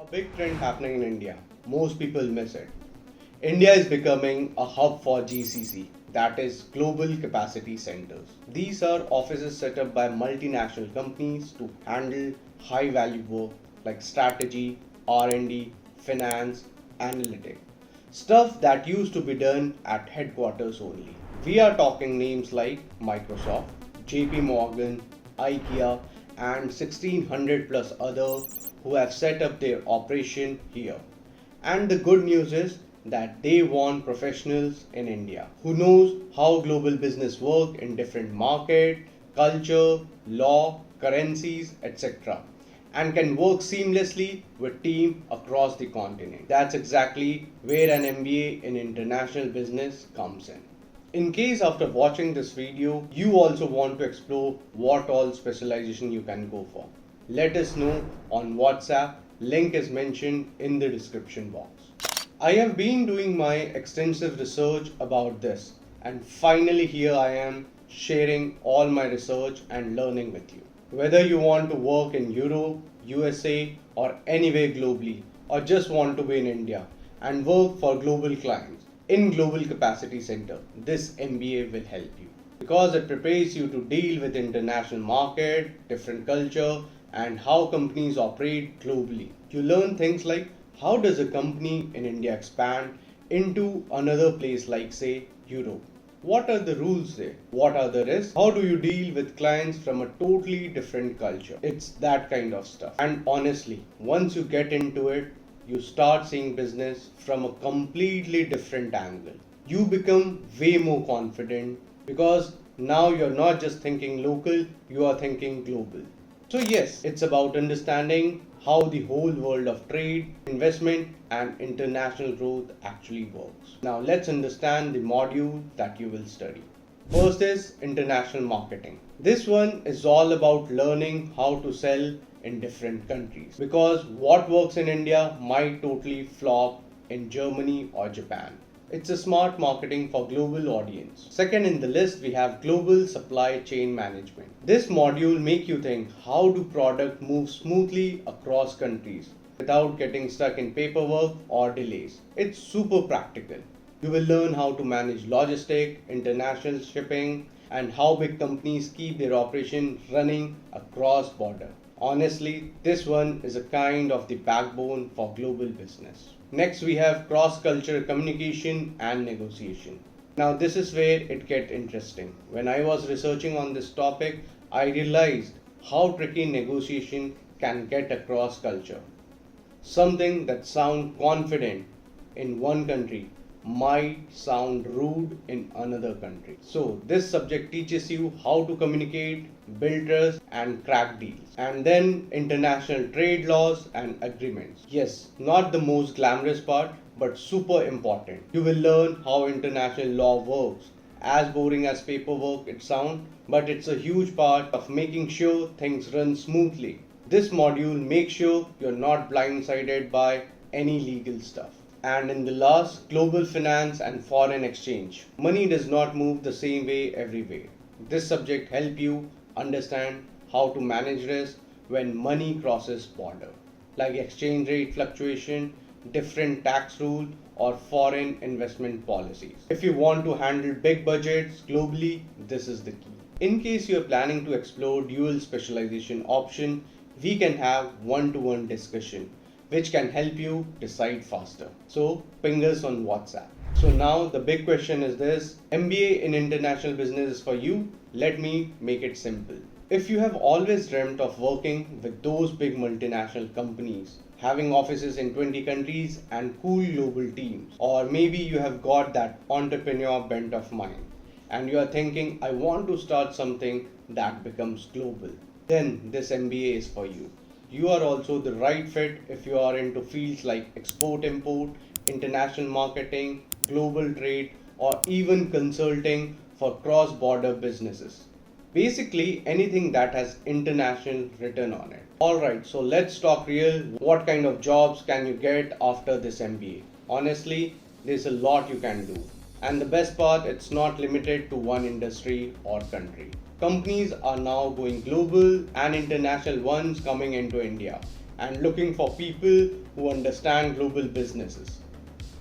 A big trend happening in India. Most people miss it. India is becoming a hub for GCC, that is Global Capacity Centers. These are offices set up by multinational companies to handle high value work like strategy, R&D, finance, analytics. Stuff that used to be done at headquarters only. We are talking names like Microsoft, JP Morgan, IKEA, and 1600 plus others who have set up their operation here. And the good news is that they want professionals in India who knows how global business work in different market, culture, law, currencies, etc. and can work seamlessly with team across the continent. That's exactly where an MBA in international business comes in. In case after watching this video, you also want to explore what all specialization you can go for, let us know on WhatsApp. Link is mentioned in the description box. I have been doing my extensive research about this, and finally here I am sharing all my research and learning with you. Whether you want to work in Europe, USA, or anywhere globally, or just want to be in India and work for global clients in Global Capacity Center, this MBA will help you because it prepares you to deal with international market, different culture, and how companies operate globally. You learn things like how does a company in India expand into another place like say Europe? What are the rules there? What are the risks? How do you deal with clients from a totally different culture? It's that kind of stuff. And honestly, once you get into it, you start seeing business from a completely different angle. You become way more confident because now you're not just thinking local, you are thinking global. So, yes, it's about understanding how the whole world of trade, investment, and international growth actually works. Now, let's understand the module that you will study. First is international marketing. This one is all about learning how to sell in different countries because what works in India might totally flop in Germany or Japan. It's a smart marketing for global audience. Second in the list we have global supply chain management. This module make you think how do product move smoothly across countries without getting stuck in paperwork or delays. It's super practical. You will learn how to manage logistic, international shipping, and how big companies keep their operation running across border. Honestly, this one is a kind of the backbone for global business. Next, we have cross-cultural communication and negotiation. Now, this is where it gets interesting. When I was researching on this topic, I realized how tricky negotiation can get across culture. Something that sounds confident in one country might sound rude in another country. So, this subject teaches you how to communicate, build trust, and crack deals. And then, international trade laws and agreements. Yes, not the most glamorous part, but super important. You will learn how international law works. As boring as paperwork it sounds, but it's a huge part of making sure things run smoothly. This module makes sure you're not blindsided by any legal stuff. And in the last, global finance and foreign exchange. Money does not move the same way everywhere. This subject helps you understand how to manage risk when money crosses border, like exchange rate fluctuation, different tax rule, or foreign investment policies. If you want to handle big budgets globally, this is the key. In case you are planning to explore dual specialization option, we can have one-to-one discussion which can help you decide faster. So ping us on WhatsApp. So now the big question is this: MBA in international business is for you. Let me make it simple. If you have always dreamt of working with those big multinational companies, having offices in 20 countries and cool global teams, or maybe you have got that entrepreneur bent of mind and you are thinking, I want to start something that becomes global, then this MBA is for you. You are also the right fit if you are into fields like export import, international marketing, global trade, or even consulting for cross border businesses. Basically, anything that has international written on it. Alright, so let's talk real. What kind of jobs can you get after this MBA? Honestly, there's a lot you can do. And the best part, it's not limited to one industry or country. Companies are now going global and international ones coming into India. and looking for people who understand global businesses.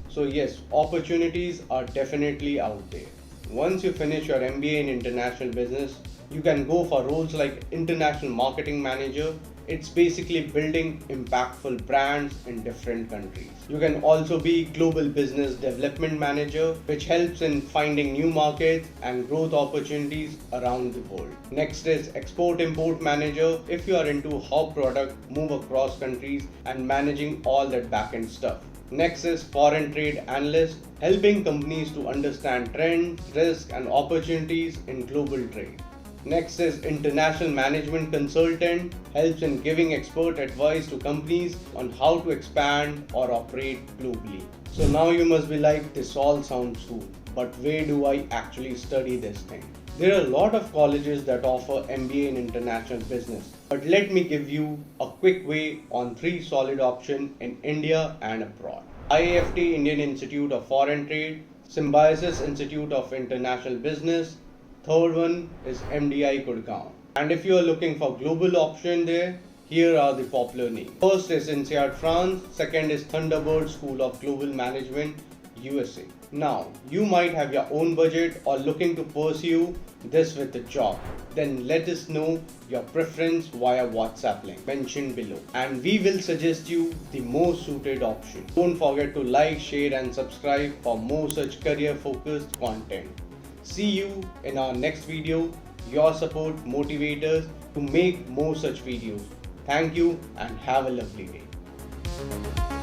So yes, opportunities are definitely out there. Once you finish your MBA in international business, you can go for roles like international marketing manager. It's basically building impactful brands in different countries. You can also be global business development manager, which helps in finding new markets and growth opportunities around the world. Next is export import manager. If you are into how product move across countries and managing all that backend stuff. Next is foreign trade analyst, helping companies to understand trends, risks, and opportunities in global trade. Next is international management consultant, helps in giving expert advice to companies on how to expand or operate globally. So now you must be like, this all sounds cool, but where do I actually study this thing? There are a lot of colleges that offer MBA in international business, but let me give you a quick way on 3 solid options in India and abroad. IIFT Indian Institute of Foreign Trade, Symbiosis Institute of International Business, third one is MDI Gurgaon. And if you are looking for global option there, here are the popular names. First is INSEAD France, second is Thunderbird School of Global Management, USA. Now, you might have your own budget or looking to pursue this with a job. Then let us know your preference via WhatsApp link mentioned below, and we will suggest you the most suited option. Don't forget to like, share and subscribe for more such career focused content. See you in our next video. Your support motivates us to make more such videos. Thank you and have a lovely day.